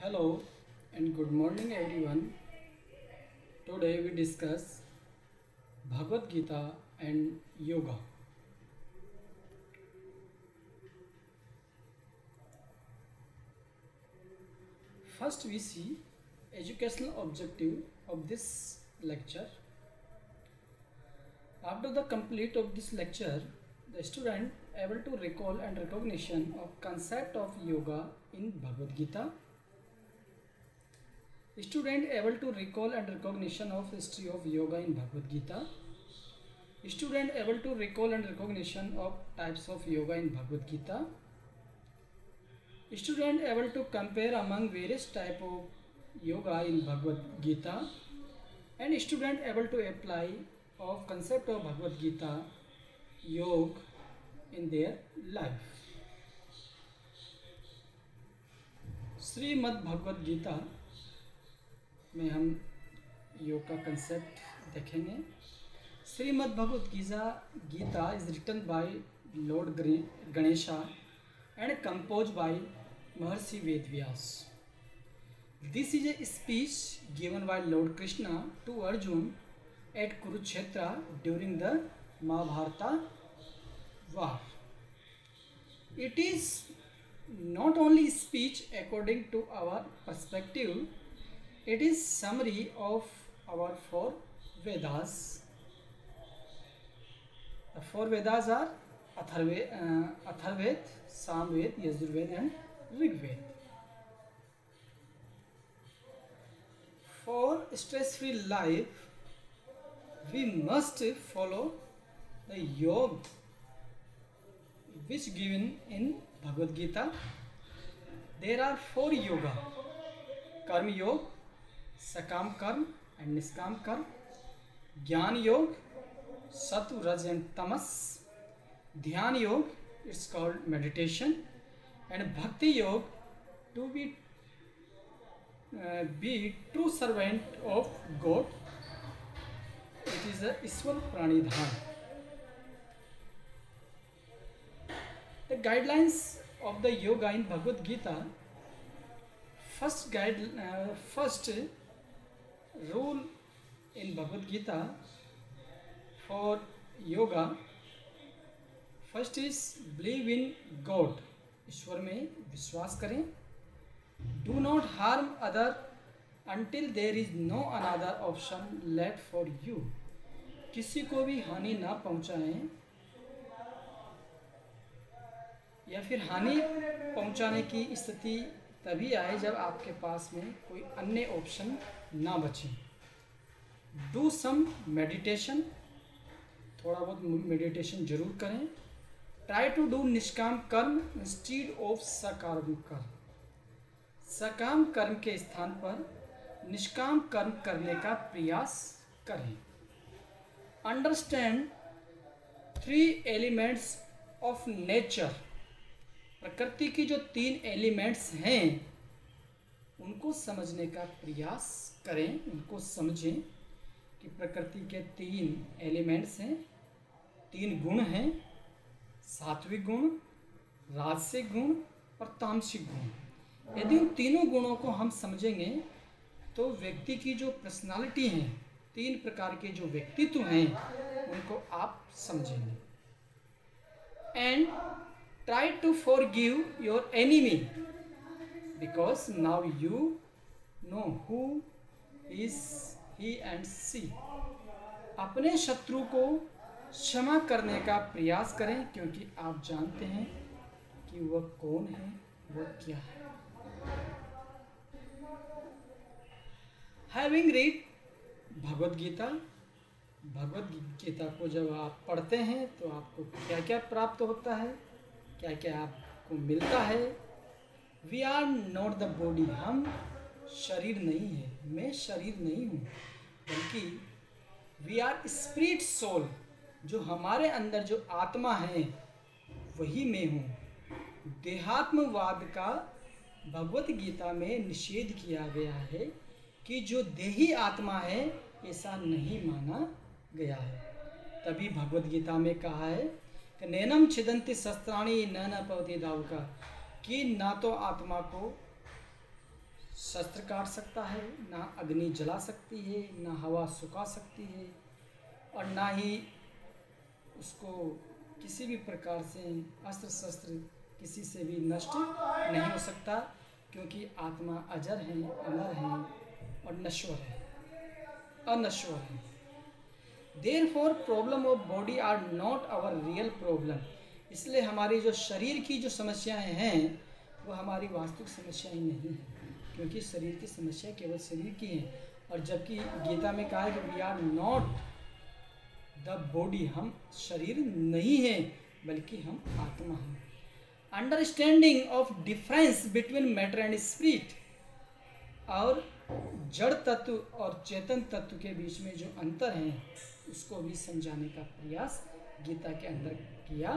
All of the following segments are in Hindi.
Hello and good morning everyone. Today we discuss Bhagavad Gita and yoga. First we see educational objective of this lecture. After the complete of this lecture, the student able to recall and recognition of concept of yoga in Bhagavad Gita. Student able to recall and recognition of history of yoga in Bhagavad Gita. Student able to recall and recognition of types of yoga in Bhagavad Gita. Student able to compare among various type of yoga in Bhagavad Gita. And student able to apply of concept of Bhagavad Gita yoga in their life. Shrimad Bhagavad Gita में हम योग का कंसेप्ट देखेंगे. Shrimad Bhagavad Gita is written by lord Ganesha and compose by Maharshi Vedvyas. This is a speech given by lord Krishna to Arjun at Kurukshetra during the Mahabharata war. It is not only speech according to our perspective, it is summary of our four Vedas. The four Vedas are Atharved, Samved, Yajurved and Rigved. For stress-free life, we must follow the yoga which given in Bhagavad Gita. There are four yoga: Karma Yoga, Sakam Karma and Niskam Karma; Jnana Yoga, Sattva, Raj and Tamas; Dhyan Yoga, it's called meditation; and Bhakti Yoga, to be true servant of God. It is a Iswar Pranidhan. The guidelines of the yoga in Bhagavad Gita. First rule in Bhagavad Gita for yoga. First is believe in God. ईश्वर में विश्वास करें. Do not harm other until there is no another option left for you. किसी को भी हानि ना पहुंचाएं या फिर हानि पहुंचाने की स्थिति तभी आए जब आपके पास में कोई अन्य ऑप्शन ना बचे. डू सम मेडिटेशन, थोड़ा बहुत मेडिटेशन जरूर करें. ट्राई टू डू निष्काम कर्म इंस्टीड ऑफ सकाम कर्म. सकाम कर्म के स्थान पर निष्काम कर्म करने का प्रयास करें. Understand three elements of nature. प्रकृति की जो तीन एलिमेंट्स हैं उनको समझने का प्रयास करें. उनको समझें कि प्रकृति के तीन एलिमेंट्स हैं, तीन गुण हैं: सात्विक गुण, राजसिक गुण और तामसिक गुण. यदि उन तीनों गुणों को हम समझेंगे तो व्यक्ति की जो पर्सनालिटी है, तीन प्रकार के जो व्यक्तित्व हैं उनको आप समझेंगे. And try to forgive your enemy because now you know who is he and she. अपने शत्रु को क्षमा करने का प्रयास करें क्योंकि आप जानते हैं कि वह कौन है, वह क्या है. Having read भगवद गीता, भगवद गीता को जब आप पढ़ते हैं तो आपको क्या क्या प्राप्त होता है, क्या क्या आपको मिलता है. We are not the body. हम शरीर नहीं है, मैं शरीर नहीं हूँ, बल्कि वी आर स्पिरिट सोल. जो हमारे अंदर जो आत्मा है वही मैं हूँ. देहात्मवाद का भगवत गीता में निषेध किया गया है कि जो देही आत्मा है ऐसा नहीं माना गया है. तभी भगवत गीता में कहा है कि नैनम छिदंती शस्त्राणी न पवती दावका, कि ना तो आत्मा को शस्त्र काट सकता है, ना अग्नि जला सकती है, ना हवा सुखा सकती है, और ना ही उसको किसी भी प्रकार से अस्त्र शस्त्र किसी से भी नष्ट नहीं हो सकता, क्योंकि आत्मा अजर है, अमर है और नश्वर है, अनश्वर है। Therefore problem of body are not our real problem. इसलिए हमारी जो शरीर की जो समस्याएं हैं वो हमारी वास्तविक समस्याएं नहीं हैं, क्योंकि शरीर की समस्या केवल शरीर की हैं। और जबकि गीता में कहा है कि we are not the body, हम शरीर नहीं हैं बल्कि हम आत्मा हैं। Understanding of difference between matter and spirit, और जड़ तत्व और चेतन तत्व के बीच में जो अंतर है उसको भी समझाने का प्रयास गीता के अंदर किया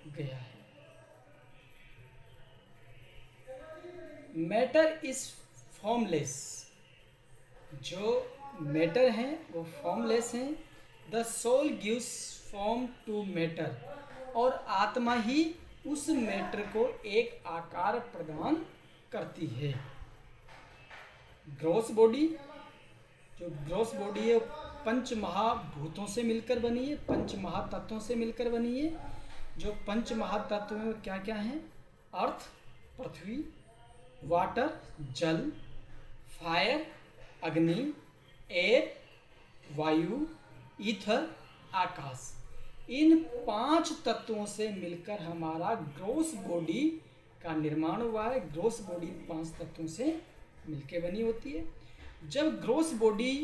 गया है। मैटर इज फॉर्मलेस, जो मैटर हैं वो फॉर्मलेस हैं। The soul gives form to matter, और आत्मा ही उस मैटर को एक आकार प्रदान करती है। ग्रॉस बॉडी, जो ग्रॉस बॉडी है पंच महाभूतों से मिलकर बनी है, पंच महातत्वों से मिलकर बनी है। जो पंच महातत्व में क्या क्या हैं? अर्थ, पृथ्वी, वाटर, जल, फायर, अग्नि, एयर, वायु, ईथर, आकाश। इन 5 तत्वों से मिलकर हमारा ग्रॉस बॉडी का निर्माण हुआ है। ग्रॉस बॉडी 5 तत्वों से मिलकर बनी होती है। जब ग्रॉस बॉडी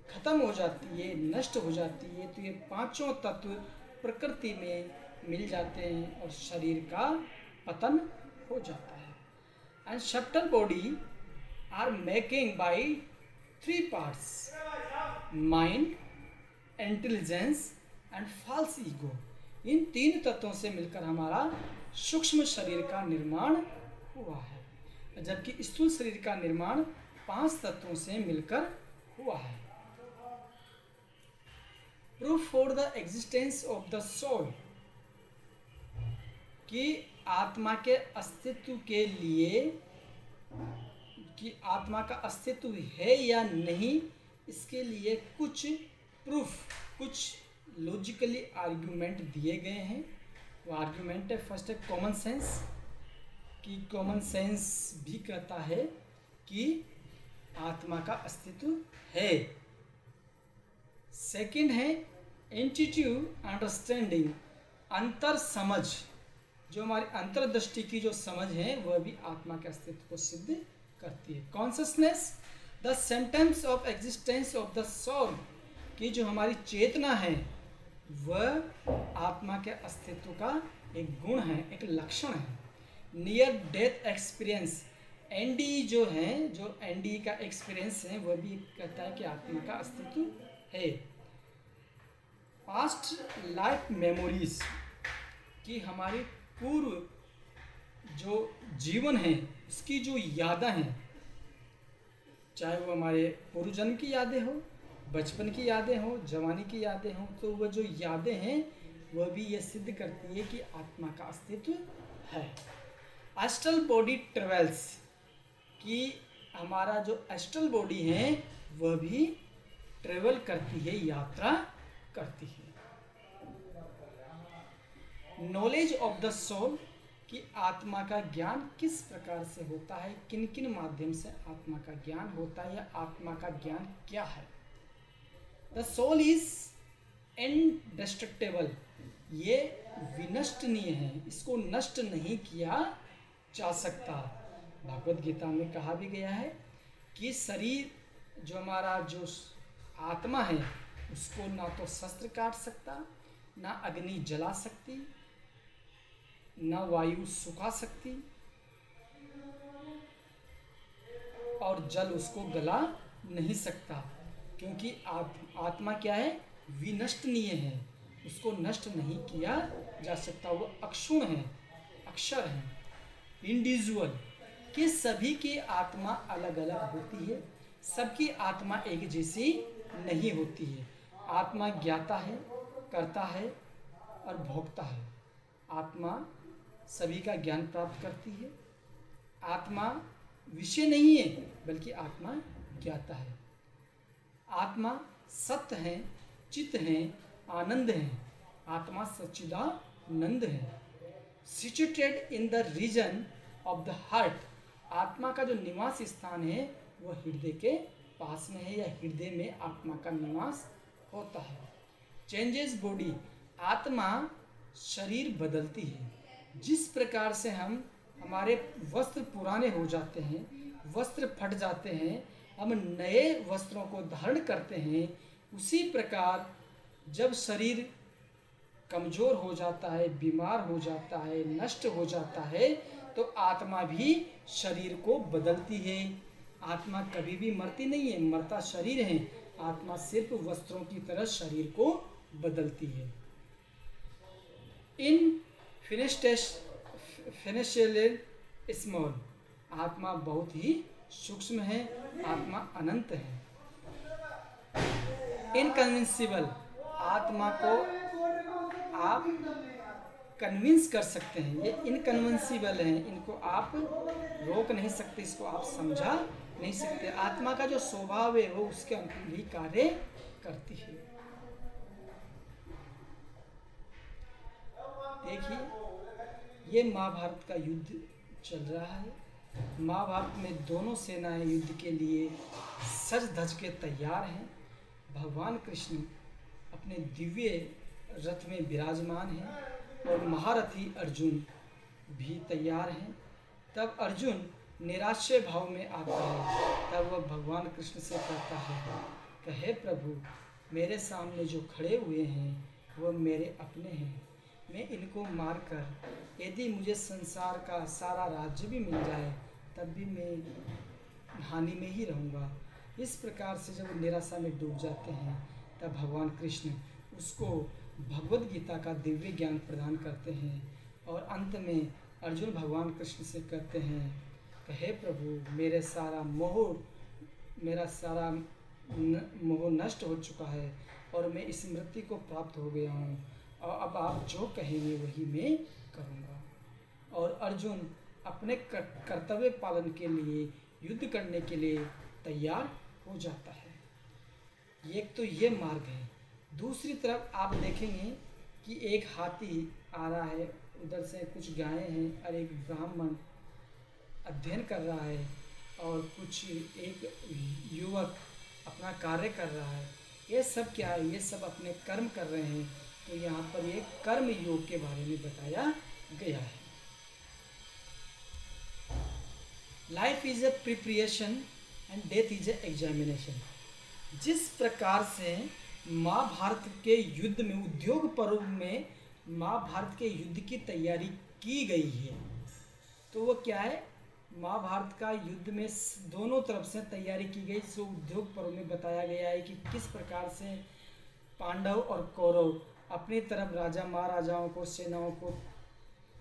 खत्म हो जाती है, नष्ट हो जाती है, तो ये 5 तत्व प्रकृति में मिल जाते हैं और शरीर का पतन हो जाता है। And subtle body are making by 3 parts, mind, intelligence and false ego. इन 3 तत्वों से मिलकर हमारा सूक्ष्म शरीर का निर्माण हुआ है, जबकि स्थूल शरीर का निर्माण 5 तत्वों से मिलकर हुआ है। Proof for the existence of the soul, कि आत्मा के अस्तित्व के लिए, कि आत्मा का अस्तित्व है या नहीं, इसके लिए कुछ प्रूफ, कुछ लॉजिकली आर्ग्यूमेंट दिए गए हैं। वो आर्ग्यूमेंट है, फर्स्ट है कॉमन सेंस, कि कॉमन सेंस भी कहता है कि आत्मा का अस्तित्व है। सेकंड है इंट्यूटिव अंडरस्टैंडिंग, अंतर समझ, जो हमारी अंतर्दृष्टि की जो समझ है वह भी आत्मा के अस्तित्व को सिद्ध करती है। Consciousness, the sentence of existence of the soul, की जो हमारी चेतना है वह आत्मा के अस्तित्व का एक गुण है, एक लक्षण है। नियर डेथ एक्सपीरियंस, एनडी जो है, जो एनडी का एक्सपीरियंस है वह भी कहता है कि आत्मा का अस्तित्व है। पास्ट लाइफ मेमोरीज, कि हमारी पूर्व जो जीवन है उसकी जो यादें हैं, चाहे वो हमारे पूर्व जन्म की यादें हो, बचपन की यादें हो, जवानी की यादें हो, तो वह जो यादें हैं वह भी ये सिद्ध करती है कि आत्मा का अस्तित्व है। एस्ट्रल बॉडी ट्रेवल्स, कि हमारा जो एस्ट्रल बॉडी है वह भी ट्रेवल करती है, यात्रा करती है। नॉलेज ऑफ द सोल, कि आत्मा का ज्ञान किस प्रकार से होता है, किन किन माध्यम से आत्मा का ज्ञान होता है, या आत्मा का ज्ञान क्या है। द सोल इज इनडेस्ट्रक्टेबल, ये विनष्टनीय है, इसको नष्ट नहीं किया जा सकता। भगवत गीता में कहा भी गया है कि शरीर, जो हमारा जो आत्मा है, उसको ना तो शस्त्र काट सकता, ना अग्नि जला सकती, ना वायु सुखा सकती, और जल उसको गला नहीं सकता, क्योंकि आत्मा क्या है? विनष्टनीय है, उसको नष्ट नहीं किया जा सकता। वो अक्षुण है, अक्षर है, इंडिविजुअल, कि सभी की आत्मा अलग अलग होती है, सबकी आत्मा एक जैसी नहीं होती है। आत्मा ज्ञाता है, करता है और भोगता है। आत्मा सभी का ज्ञान प्राप्त करती है। आत्मा विषय नहीं है, बल्कि आत्मा ज्ञाता है। आत्मा सत्य है, चित्त है, आनंद है। आत्मा सच्चिदानंद है। Situated in the region of the heart, आत्मा का जो निवास स्थान है वह हृदय के पास में है, या हृदय में आत्मा का निवास होता है। चेंजेस बॉडी, आत्मा शरीर बदलती है। जिस प्रकार से हमारे वस्त्र पुराने हो जाते हैं, वस्त्र फट जाते हैं, हम नए वस्त्रों को धारण करते हैं, उसी प्रकार जब शरीर कमज़ोर हो जाता है, बीमार हो जाता है, नष्ट हो जाता है, तो आत्मा भी शरीर को बदलती है। आत्मा कभी भी मरती नहीं है, मरता शरीर है। आत्मा सिर्फ वस्त्रों की तरह शरीर को बदलती है। इन फिनिशियल स्मॉल, आत्मा बहुत ही सूक्ष्म है, आत्मा अनंत है। इनकन्विंसिबल, आत्मा को आप कन्विंस कर सकते हैं। ये इनकन्विंसिबल है, इनको आप रोक नहीं सकते, इसको आप समझा नहीं सकते। आत्मा का जो स्वभाव है वो उसके अनुकूल ही कार्य करती है। देखिए, ये महाभारत का युद्ध चल रहा है। महाभारत में दोनों सेनाएं युद्ध के लिए सज धज के तैयार हैं। भगवान कृष्ण अपने दिव्य रथ में विराजमान हैं और महारथी अर्जुन भी तैयार हैं। तब अर्जुन निराश्रय भाव में आता है। तब वह भगवान कृष्ण से कहता है कि हे प्रभु, मेरे सामने जो खड़े हुए हैं वह मेरे अपने हैं। मैं इनको मारकर यदि मुझे संसार का सारा राज्य भी मिल जाए तब भी मैं हानि में ही रहूँगा। इस प्रकार से जब निराशा में डूब जाते हैं तब भगवान कृष्ण उसको भगवद गीता का दिव्य ज्ञान प्रदान करते हैं। और अंत में अर्जुन भगवान कृष्ण से कहते हैं कि हे प्रभु, मेरा सारा मोह नष्ट हो चुका है और मैं इस स्मृति को प्राप्त हो गया हूँ, और अब आप जो कहेंगे वही मैं करूँगा। और अर्जुन अपने कर्तव्य पालन के लिए, युद्ध करने के लिए तैयार हो जाता है। एक तो ये मार्ग है। दूसरी तरफ आप देखेंगे कि एक हाथी आ रहा है, उधर से कुछ गायें हैं और एक ब्राह्मण अध्ययन कर रहा है और कुछ एक युवक अपना कार्य कर रहा है। ये सब क्या है? ये सब अपने कर्म कर रहे हैं। तो यहाँ पर ये कर्म योग के बारे में बताया गया है। Life is a preparation and death is A examination. जिस प्रकार से महाभारत के युद्ध में, उद्योग पर्व में महाभारत के युद्ध की तैयारी की गई है, तो वो क्या है? महाभारत का युद्ध में दोनों तरफ से तैयारी की गई। सो उद्योग पर्व में बताया गया है कि किस प्रकार से पांडव और कौरव अपनी तरफ राजा महाराजाओं को, सेनाओं को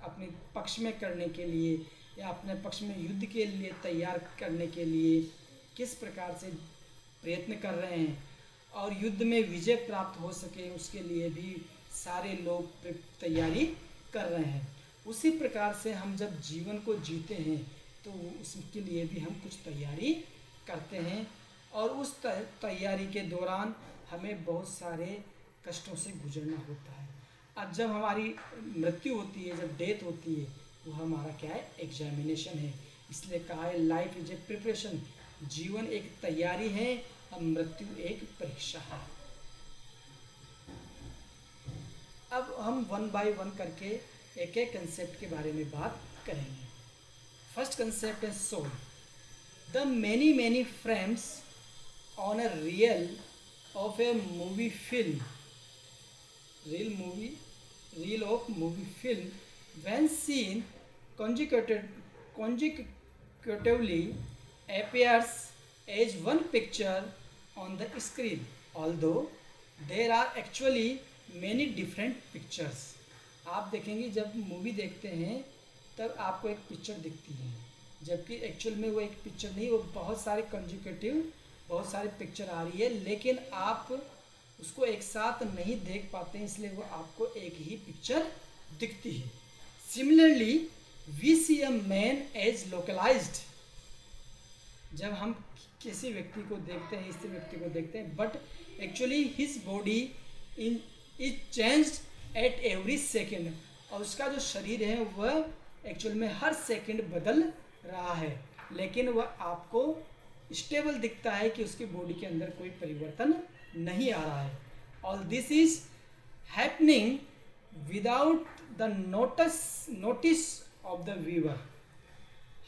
अपने पक्ष में करने के लिए या अपने पक्ष में युद्ध के लिए तैयार करने के लिए किस प्रकार से प्रयत्न कर रहे हैं, और युद्ध में विजय प्राप्त हो सके उसके लिए भी सारे लोग तैयारी कर रहे हैं। उसी प्रकार से हम जब जीवन को जीते हैं तो उसके लिए भी हम कुछ तैयारी करते हैं, और उस तैयारी के दौरान हमें बहुत सारे कष्टों से गुजरना होता है। अब जब हमारी मृत्यु होती है, जब डेथ होती है, वो हमारा क्या है? एग्जामिनेशन है। इसलिए कहा है लाइफ इज ए प्रिपरेशन। जीवन एक तैयारी है और मृत्यु एक परीक्षा है। अब हम वन बाय वन करके एक एक कंसेप्ट के बारे में बात करेंगे। फर्स्ट कंसेप्ट है soul. The many frames on a reel of a movie film, reel of movie film, when seen consecutively appears as one picture on the screen, although there are actually many different pictures. आप देखेंगे जब मूवी देखते हैं तब आपको एक पिक्चर दिखती है, जबकि एक्चुअल में वो एक पिक्चर नहीं, वो बहुत सारे कंजिक्यूटिव बहुत सारे पिक्चर आ रही है, लेकिन आप उसको एक साथ नहीं देख पाते हैं, इसलिए वो आपको एक ही पिक्चर दिखती है। Similarly we see a man as localized जब हम किसी व्यक्ति को देखते हैं, इस व्यक्ति को देखते हैं, but actually his body in is changed at every second, और उसका जो शरीर है वह एक्चुअल में हर सेकंड बदल रहा है, लेकिन वह आपको स्टेबल दिखता है कि उसकी बॉडी के अंदर कोई परिवर्तन नहीं आ रहा है। All this is happening without the notice of the viewer.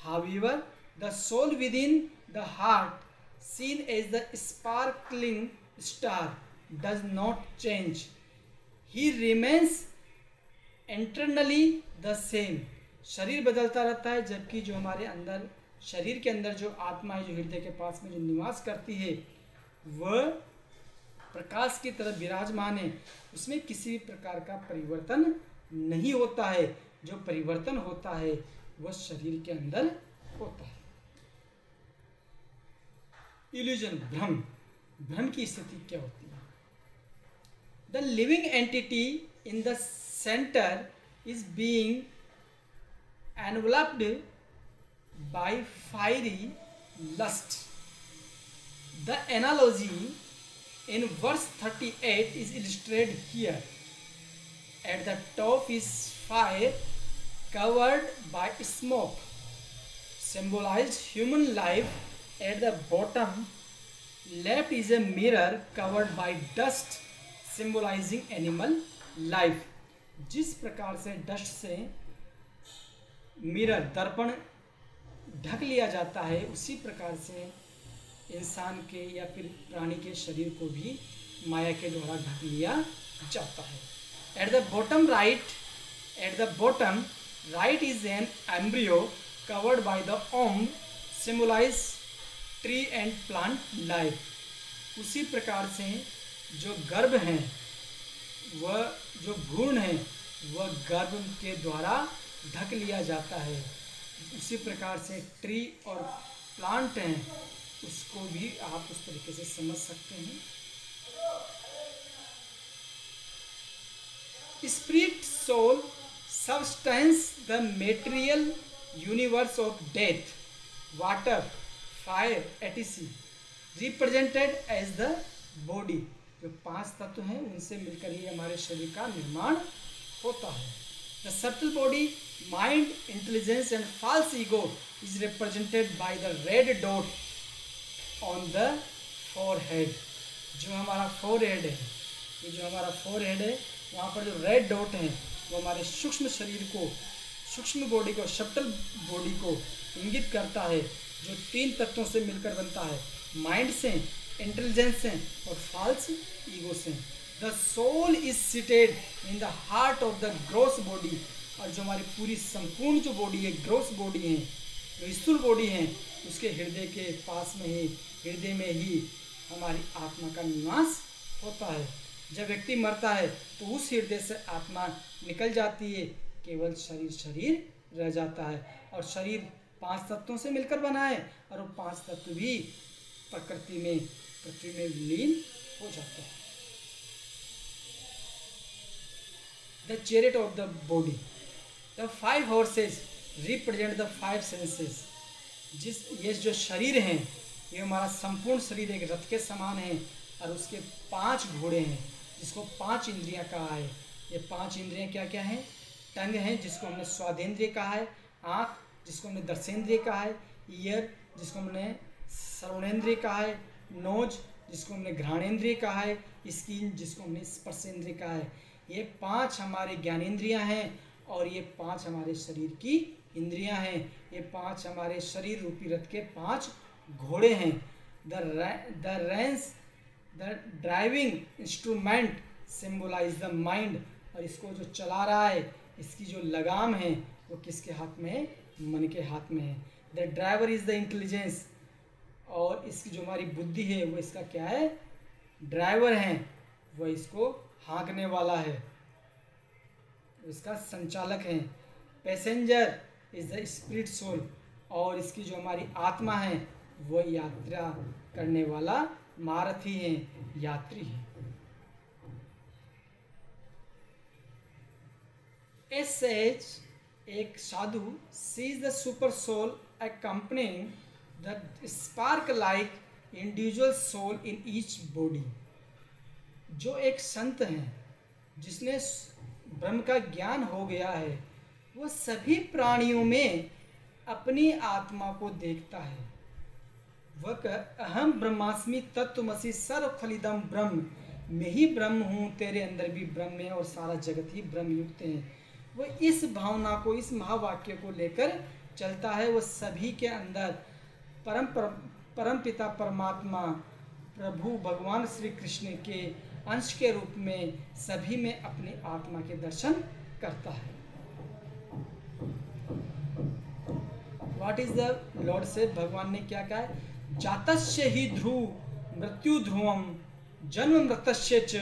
However the soul within the heart seen as the sparkling star does not change. He remains internally the same. शरीर बदलता रहता है, जबकि जो हमारे अंदर शरीर के अंदर जो आत्मा है, जो हृदय के पास में जो निवास करती है, वह प्रकाश की तरह विराजमान है। उसमें किसी भी प्रकार का परिवर्तन नहीं होता है। जो परिवर्तन होता है वह शरीर के अंदर होता है। इल्यूजन, भ्रम की स्थिति क्या होती है? The living entity in the center is being enveloped by fiery lust. The analogy in verse 38 is illustrated here. At the top is fire covered by smoke, symbolized human life. At the bottom left is a mirror covered by dust, symbolizing animal life. जिस प्रकार से डस्ट से मिरर, दर्पण ढक लिया जाता है, उसी प्रकार से इंसान के या फिर प्राणी के शरीर को भी माया के द्वारा ढक लिया जाता है। At the bottom right is an embryo covered by the womb, symbolize tree and plant life. उसी प्रकार से जो गर्भ हैं, वह जो भ्रूण है, वह गर्भ के द्वारा ढक लिया जाता है। उसी प्रकार से ट्री और प्लांट हैं, उसको भी आप उस तरीके से समझ सकते हैं। Spirit soul substance the material universe of death, water, fire, etc, represented as the body. जो 5 तत्व हैं उनसे मिलकर ही हमारे शरीर का निर्माण होता है। The subtle body, mind, intelligence and false ego is represented by the red dot on the forehead. जो हमारा फोरहेड है, ये जो हमारा फोरहेड है, वहाँ पर जो रेड डॉट हैं वो हमारे सूक्ष्म शरीर को, सूक्ष्म बॉडी को, सटल बॉडी को इंगित करता है, जो 3 तत्वों से मिलकर बनता है, माइंड से, इंटेलिजेंस से और फॉल्स ईगो से। The soul is seated in the heart of the gross body. और जो हमारी पूरी संपूर्ण जो बॉडी है, ग्रॉस बॉडी है, जो स्थूल बॉडी है, उसके हृदय के पास में ही, हृदय में ही हमारी आत्मा का निवास होता है। जब व्यक्ति मरता है तो उस हृदय से आत्मा निकल जाती है, केवल शरीर रह जाता है। और शरीर 5 तत्वों से मिलकर बना है, और वो 5 तत्व भी पृथ्वी में विलीन हो जाते हैं। The chariot of the body, the 5 horses represent the 5 senses. ये जो शरीर हैं, ये हमारा संपूर्ण शरीर एक रथ के समान है, और उसके 5 घोड़े हैं, जिसको 5 इंद्रियां कहा है। ये 5 इंद्रियां क्या क्या हैं? टंग है, जिसको हमने स्वादेंद्रिय कहा है, आँख जिसको हमने दर्शेंद्रिय कहा है, ईयर जिसको हमने श्रवणेंद्रिय कहा है, नोज जिसको हमने घ्राणेंद्रिय कहा है, स्किन जिसको हमने स्पर्शेंद्रिय कहा है। ये 5 हमारे ज्ञानेंद्रियां हैं, और ये 5 हमारे शरीर की इंद्रियां हैं। ये 5 हमारे शरीर रूपी रथ के 5 घोड़े हैं। The driving instrument symbolize the mind. और इसको जो चला रहा है, इसकी जो लगाम है, वो किसके हाथ में है? मन के हाथ में है। The driver is the intelligence. और इसकी जो हमारी बुद्धि है, वो इसका क्या है? ड्राइवर है, वह इसको हाँकने वाला है, इसका संचालक है। Passenger is the spirit soul. और इसकी जो हमारी आत्मा है, वह यात्रा करने वाला मारथी है, यात्री है। एक sadhu sees the super soul accompanying the spark like individual soul in each body. जो एक संत हैं जिसने ब्रह्म का ज्ञान हो गया है, वह सभी प्राणियों में अपनी आत्मा को देखता है। वह अहम ब्रह्मास्मि तत्त्वमसि सर्वखलिदम ब्रह्म, मैं ही ब्रह्म हूँ, तेरे अंदर भी ब्रह्म है और सारा जगत ही ब्रह्म युक्त है। वह इस भावना को, इस महावाक्य को लेकर चलता है। वह सभी के अंदर परम पिता परमात्मा प्रभु भगवान श्री कृष्ण के अंश के रूप में सभी में अपनी आत्मा के दर्शन करता है। व्हाट इज द लॉर्ड से, भगवान ने क्या कहा है? जातस्य ही ध्रुव मृत्यु ध्रुवम जन्म मृतस्य च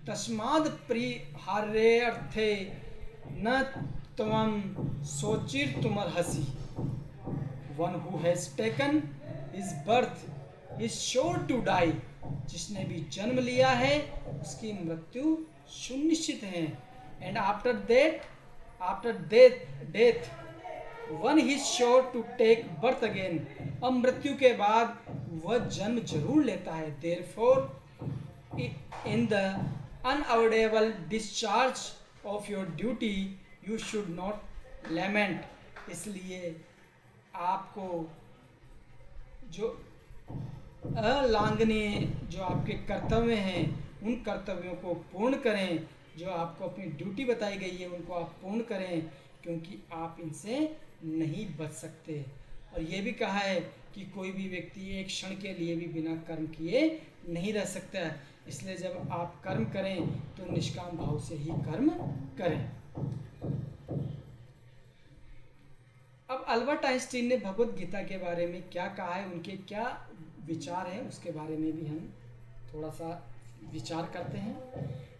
तस्माद् परिहार्ये अर्थे न त्वं सोचिर तुमर्हसि। One who has taken his birth is sure to die. जिसने भी जन्म लिया है उसकी मृत्यु सुनिश्चित है। And after death one is sure to take birth again. अब मृत्यु के बाद वह जन्म जरूर लेता है। Therefore in the unavoidable discharge of your duty you should not lament. इसलिए आपको जो अलांघनीय जो आपके कर्तव्य हैं उन कर्तव्यों को पूर्ण करें। जो आपको अपनी ड्यूटी बताई गई है उनको आप पूर्ण करें, क्योंकि आप इनसे नहीं बच सकते। और ये भी कहा है कि कोई भी व्यक्ति एक क्षण के लिए भी बिना कर्म किए नहीं रह सकता है। इसलिए जब आप कर्म करें तो निष्काम भाव से ही कर्म करें। अब अल्बर्ट आइंस्टीन ने भगवत गीता के बारे में क्या कहा है, उनके क्या विचार हैं, उसके बारे में भी हम थोड़ा सा विचार करते हैं।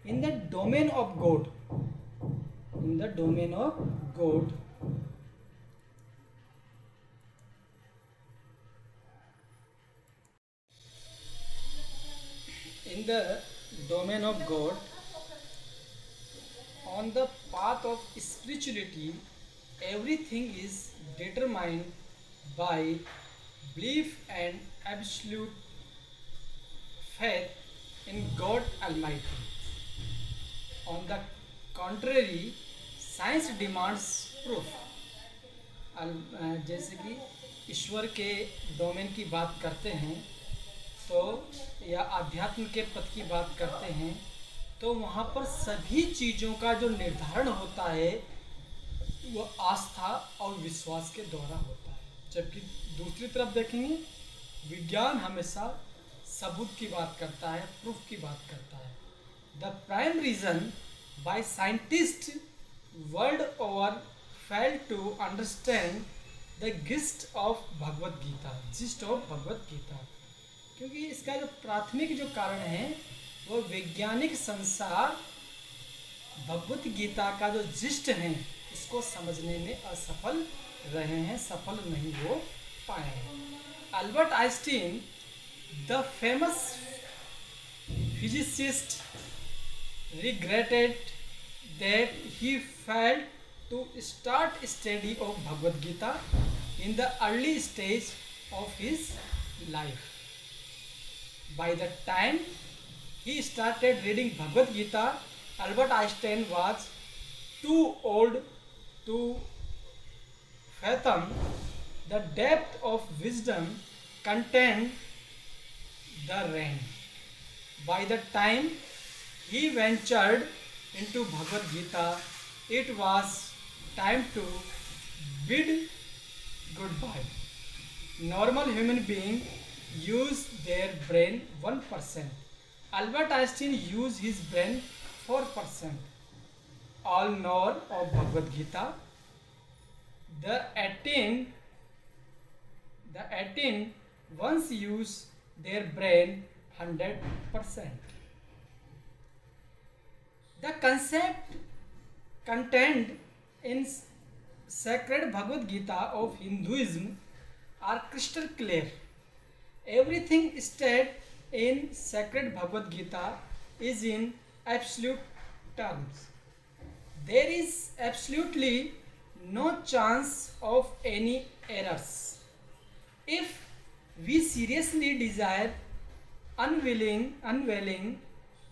In the domain of God, in the domain of God, in the domain of God, on the path of spirituality, everything is determined by belief and absolute faith in God Almighty. On the contrary, science demands proof. जैसे कि ईश्वर के डोमेन की बात करते हैं तो, या आध्यात्म के पद की बात करते हैं तो वहाँ पर सभी चीज़ों का जो निर्धारण होता है वो आस्था और विश्वास के द्वारा होता है। जबकि दूसरी तरफ देखेंगे, विज्ञान हमेशा सबूत की बात करता है, प्रूफ की बात करता है। The prime reason by scientist world over fail to understand the gist of Bhagavad Gita, gist of Bhagavad Gita, क्योंकि इसका जो प्राथमिक जो कारण है वो वैज्ञानिक संसार भगवत गीता का जो जिस्ट है इसको समझने में असफल रहे हैं, सफल नहीं हो पाए हैं। Albert Einstein, the famous physicist, regretted that he failed to start study of Bhagavad Gita in the early stage of his life. By the time he started reading Bhagavad Gita, Albert Einstein was too old to fathom the depth of wisdom contained therein. By the time he ventured into Bhagavad Gita, it was time to bid goodbye. Normal human beings use their brain 1%. Albert Einstein used his brain 4%. All knower of Bhagavad Gita, the 18 once use their brain 100%. The concept contained in sacred Bhagavad Gita of Hinduism are crystal clear. Everything stated in sacred Bhagavad Gita is in absolute terms. There is absolutely no chance of any errors. If seriously desire unveiling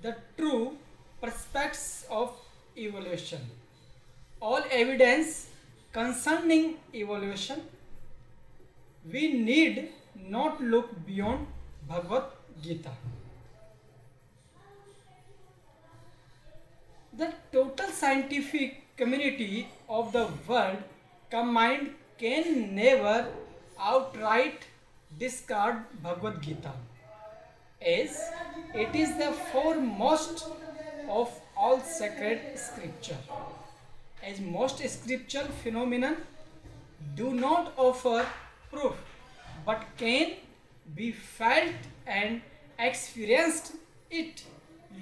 the true prospects of evolution. All evidence concerning evolution, we need not look beyond Bhagavad Gita. The total scientific community of the world combined can never outright discard Bhagavad Gita, as it is the foremost of all sacred scripture. As most scriptural phenomena do not offer proof but can be felt and experienced, it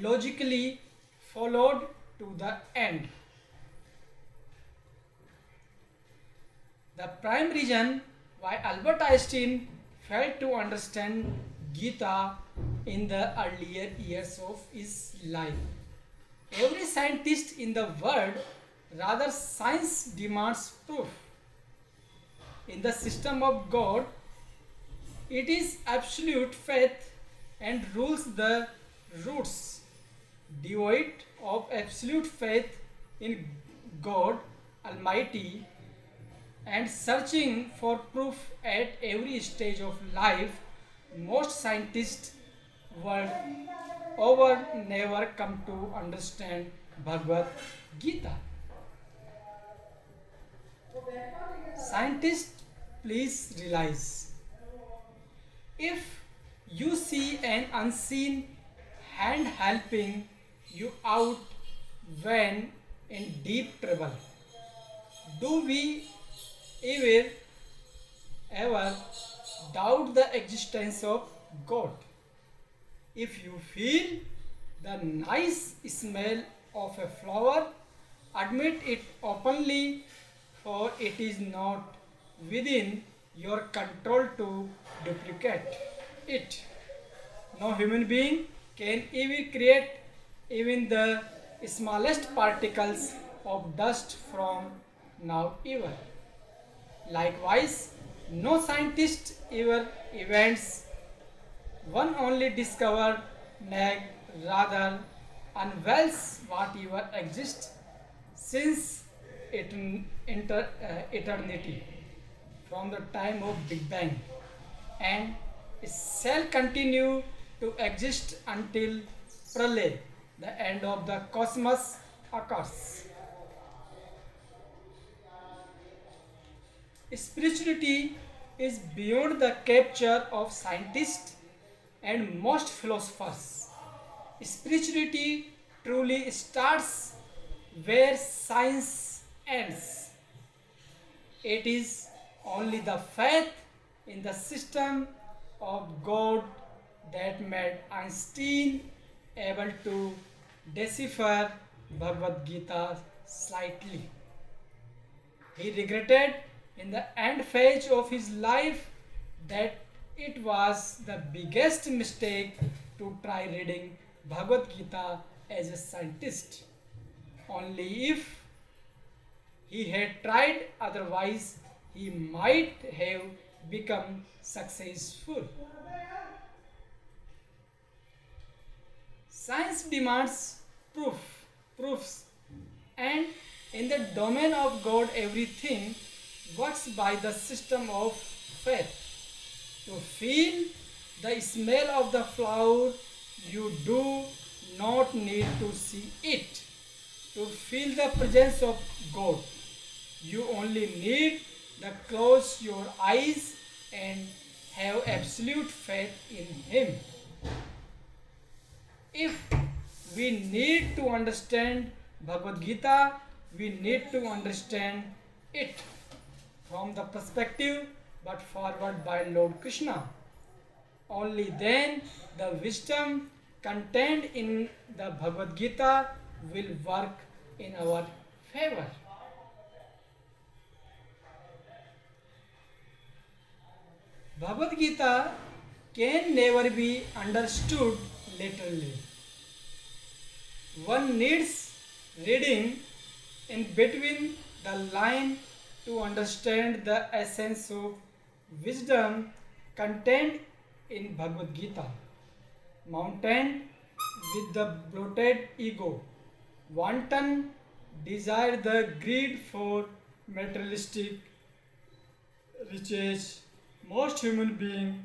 logically followed to the end. The prime reason why Albert Einstein failed to understand Gita in the earlier years of his life. Every scientist in the world, rather science demands proof. In the system of God, it is absolute faith and rules the roots. Devoid of absolute faith in God Almighty and searching for proof at every stage of life, most scientists world over never come to understand Bhagavad Gita. Scientists, please realize, if you see an unseen hand helping you out when in deep trouble, do we ever doubt the existence of God? If you feel the nice smell of a flower, admit it openly, for it is not within your control to duplicate it. No human being can even create even the smallest particles of dust from now ever. Likewise, no scientist ever invents one only discovered, nay, rather unveils whatever exists since eternity, from the time of Big Bang, and shall continue to exist until Pralay, the end of the cosmos, occurs. Spirituality is beyond the capture of scientists and most philosophers. Spirituality truly starts where science ends. It is only the faith in the system of God that made Einstein able to decipher Bhagavad Gita slightly. He regretted in the end phase of his life that it was the biggest mistake to try reading Bhagavad Gita as a scientist. Only if he had tried, otherwise he might have become successful. Science demands proofs, and in the domain of God, everything works by the system of faith. To feel the smell of the flower, you do not need to see it. To feel the presence of God, you only need to close your eyes and have absolute faith in Him. If we need to understand Bhagavad Gita, we need to understand it from the perspective but forward by Lord Krishna. Only then the wisdom contained in the Bhagavad Gita will work in our favor. Bhagavad Gita can never be understood literally. One needs reading in between the line to understand the essence of wisdom contained in Bhagavad Gita. Mountain with the bloated ego, wanton desire, the greed for materialistic riches. Most human beings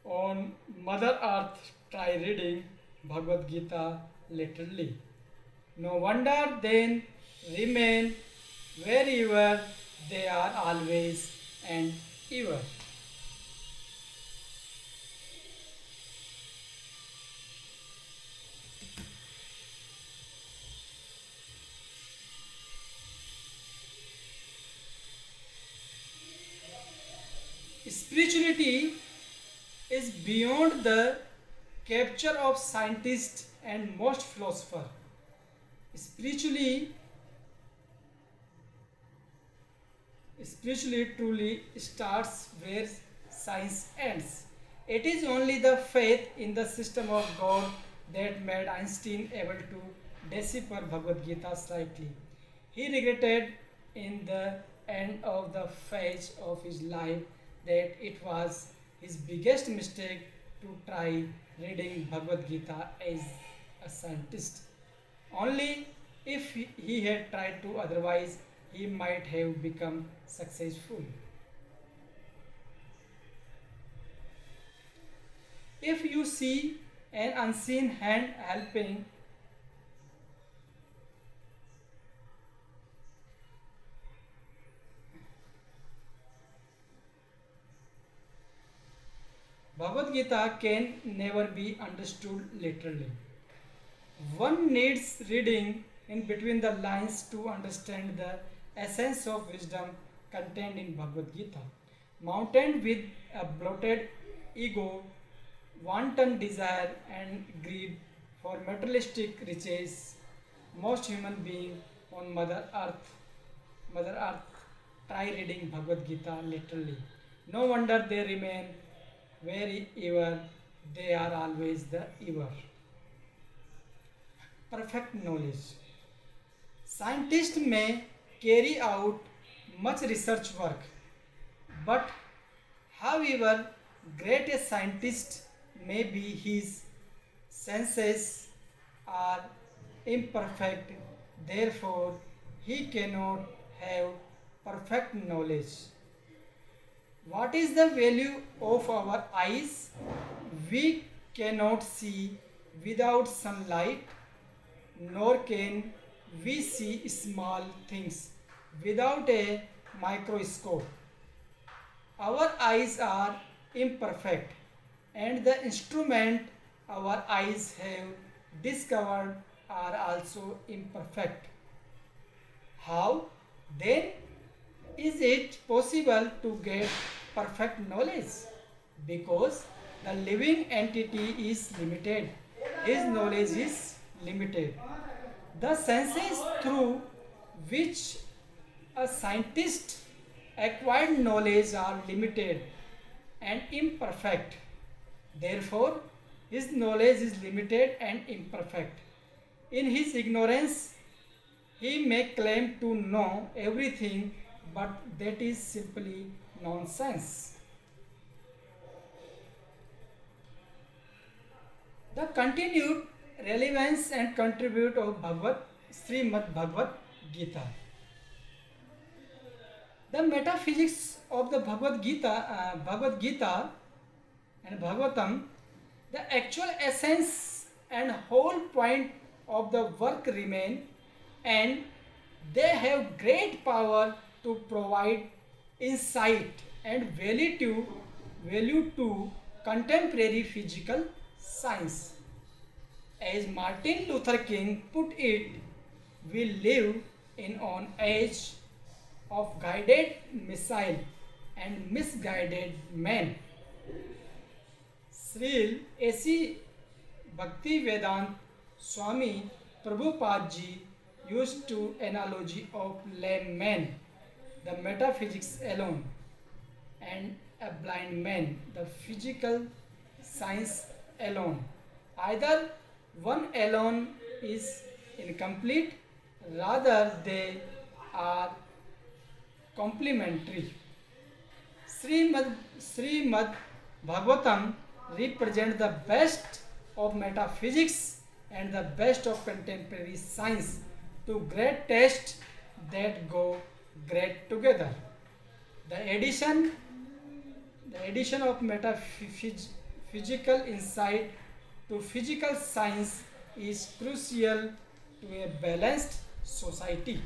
on Mother Earth try reading Bhagavad Gita literally. No wonder then remain wherever they are always and ever. Spirituality is beyond the capture of scientists and most philosophers. Spiritually, spiritually truly starts where science ends. It is only the faith in the system of God that made Einstein able to decipher Bhagavad Gita slightly. He regretted in the end of the phase of his life that it was his biggest mistake to try reading Bhagavad Gita as a scientist. Only if he had tried to, otherwise he might have become successful. If you see an unseen hand helping, Bhagavad Gita can never be understood literally. One needs reading in between the lines to understand the essence of wisdom contained in Bhagavad Gita. Mountained with a bloated ego, wanton desire and greed for materialistic riches, most human beings on Mother Earth try reading Bhagavad Gita literally. No wonder they remain wherever they are always the ever. Perfect knowledge. Scientists may carry out much research work, but however great a scientist may be, his senses are imperfect, therefore he cannot have perfect knowledge. What is the value of our eyes? We cannot see without sunlight, nor can we see small things without a microscope. Our eyes are imperfect, and the instrument our eyes have discovered are also imperfect. How then is it possible to get perfect knowledge? Because the living entity is limited, his knowledge is limited. The senses through which a scientist acquired knowledge are limited and imperfect. Therefore, his knowledge is limited and imperfect. In his ignorance, he may claim to know everything, but that is simply nonsense. The continued relevance and contribute of Srimad Bhagavad Gita. The metaphysics of the Bhagavad Gita and Bhagavatam, the actual essence and whole point of the work remain, and they have great power to provide insight and value to contemporary physical science. As Martin Luther King put it, we live in an age of guided missile and misguided men. Sril A.C. Bhaktivedanta Swami Prabhupada ji used to analogy of lame man, the metaphysics alone, and a blind man, the physical science alone. Either one alone is incomplete, rather they are complementary. Srimad Bhagavatam represent the best of metaphysics and the best of contemporary science, two great tastes that go great together. The addition, the addition of metaphysical insight to physical science is crucial to a balanced society.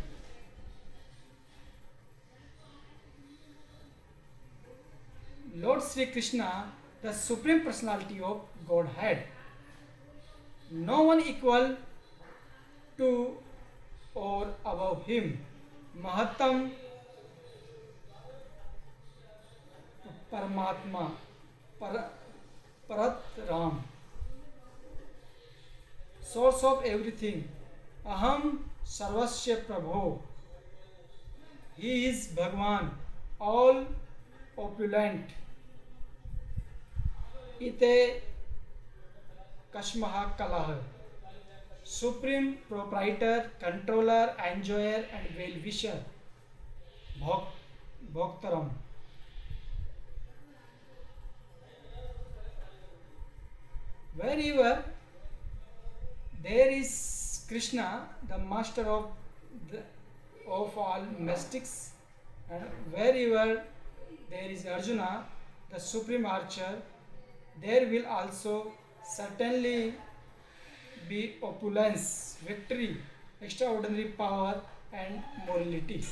Lord Sri Krishna, the Supreme Personality of Godhead, no one equal to or above him. Mahatma Paramatma Parat Ram, source of everything. Aham Sarvasya Prabho. He is Bhagwan, all opulent. Ite Kashmaha Kalah, supreme proprietor, controller, enjoyer, and well-wisher. Bhaktaram. Wherever there is Krishna, the master of all mystics, and wherever there is Arjuna, the supreme archer, there will also certainly be opulence, victory, extraordinary power, and morality.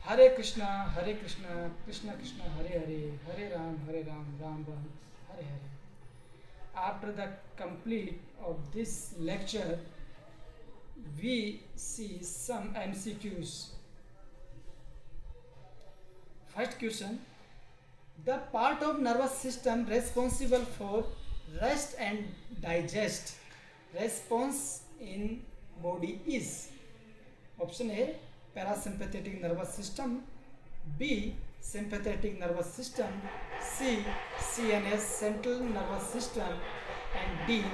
Hare Krishna, Krishna Krishna, Hare Hare, Hare Ram, Ram Ram, Hare Hare. After the complete of this lecture, we see some MCQs. First question: the part of nervous system responsible for rest and digest response in body is? Option A, parasympathetic nervous system, B, sympathetic nervous system, C, CNS, central nervous system, and D,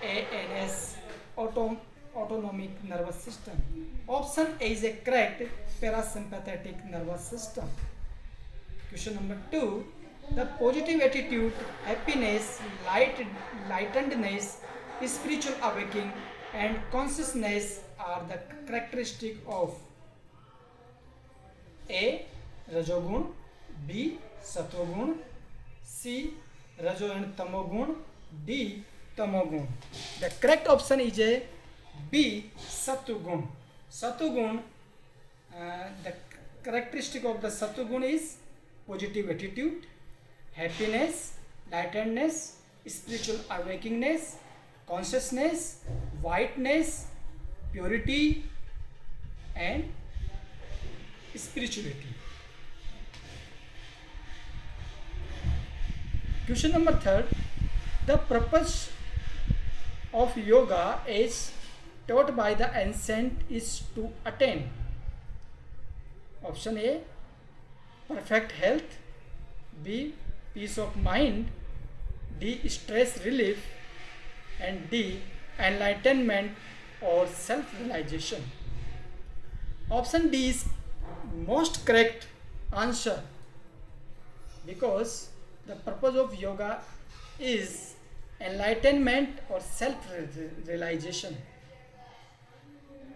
ANS, autonomic nervous system. Option A is a correct, parasympathetic nervous system. Question number 2. The positive attitude, happiness, lightenedness, spiritual awakening, and consciousness are the characteristic of A. Rajogun, B. Satogun, C. Rajo and Tamogun, D. Tamogun. The correct option is a B. Satugun. Satugun, the characteristic of the Satugun is positive attitude, happiness, lightenedness, spiritual awakeness, consciousness, whiteness, purity, and spirituality. Question number 3. The purpose of yoga is taught by the ancient is to attain. Option A, perfect health, B, peace of mind, D, stress relief, and D, enlightenment or self-realization. Option D is most correct answer, because the purpose of yoga is enlightenment or self-realization.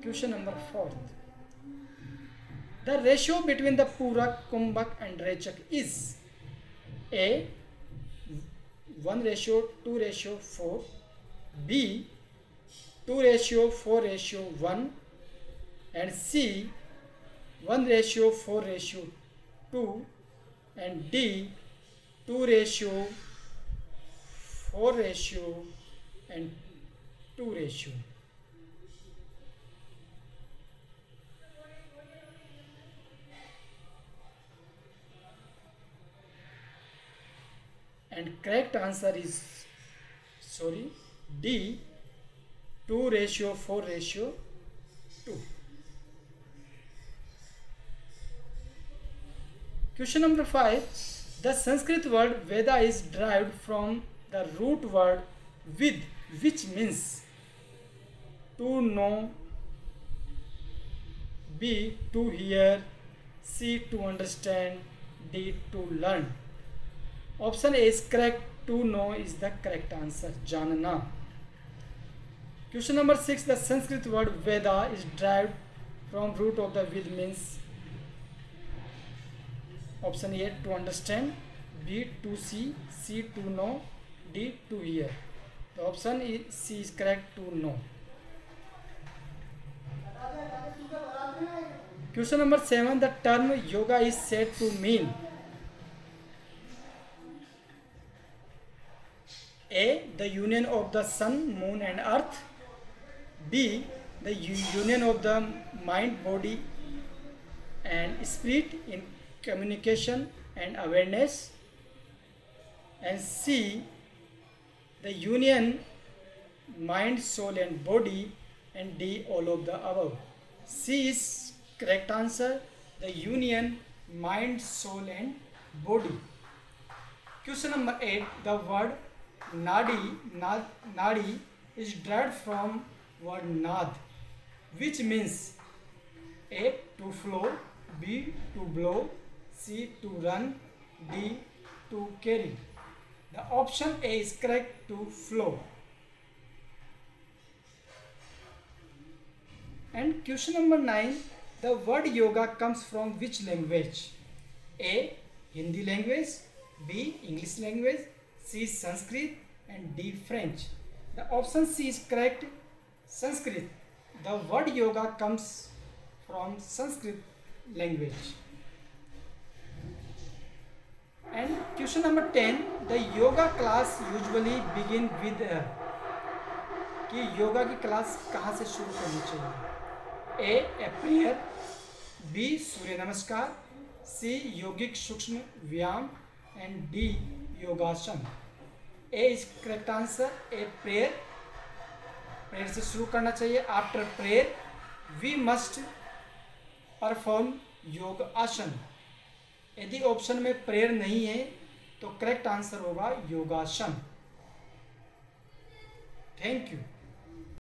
Question number 4. The ratio between the Purak, Kumbhak and Rechak is A, 1:2:4, B, 2:4:1, and C, 1:4:2, and D, 2:4:2 ratio. And correct answer is, D, 2:4:2. Question number 5. The Sanskrit word Veda is derived from the root word vid, which means to know, B, to hear, C, to understand, D. To learn. Option A is correct. To know is the correct answer. जानना. Question number 6. The Sanskrit word Veda is derived from root of the Ved means. Option A to understand, B to see, C to know, D to hear. The option C is correct. To know. Question number 7. The term yoga is said to mean A. The union of the sun, moon and earth. B. The union of the mind, body and spirit in communication and awareness. And C. The union mind, soul and body. And D. All of the above. C is correct answer. The union mind, soul and body. Question number 8. The word nadi is derived from word nad, which means A. To flow, B. To blow, C. To run, D. To carry. The option A is correct. To flow. And question number 9. The word yoga comes from which language? A. Hindi language, B. English language, C. Sanskrit and D. French. The option C is correct. Sanskrit. The word yoga comes from Sanskrit language. And question number 10. The yoga class usually begin with कि योगा की क्लास कहाँ से शुरू करनी चाहिए? A. prayer, B. सूर्य नमस्कार, C. योगिक सूक्ष्म व्यायाम and D. योगासन. A is correct answer. A. prayer. Prayer से शुरू करना चाहिए. After prayer we must perform yoga asana. यदि ऑप्शन में प्रेयर नहीं है तो करेक्ट आंसर होगा योगासन. Thank you.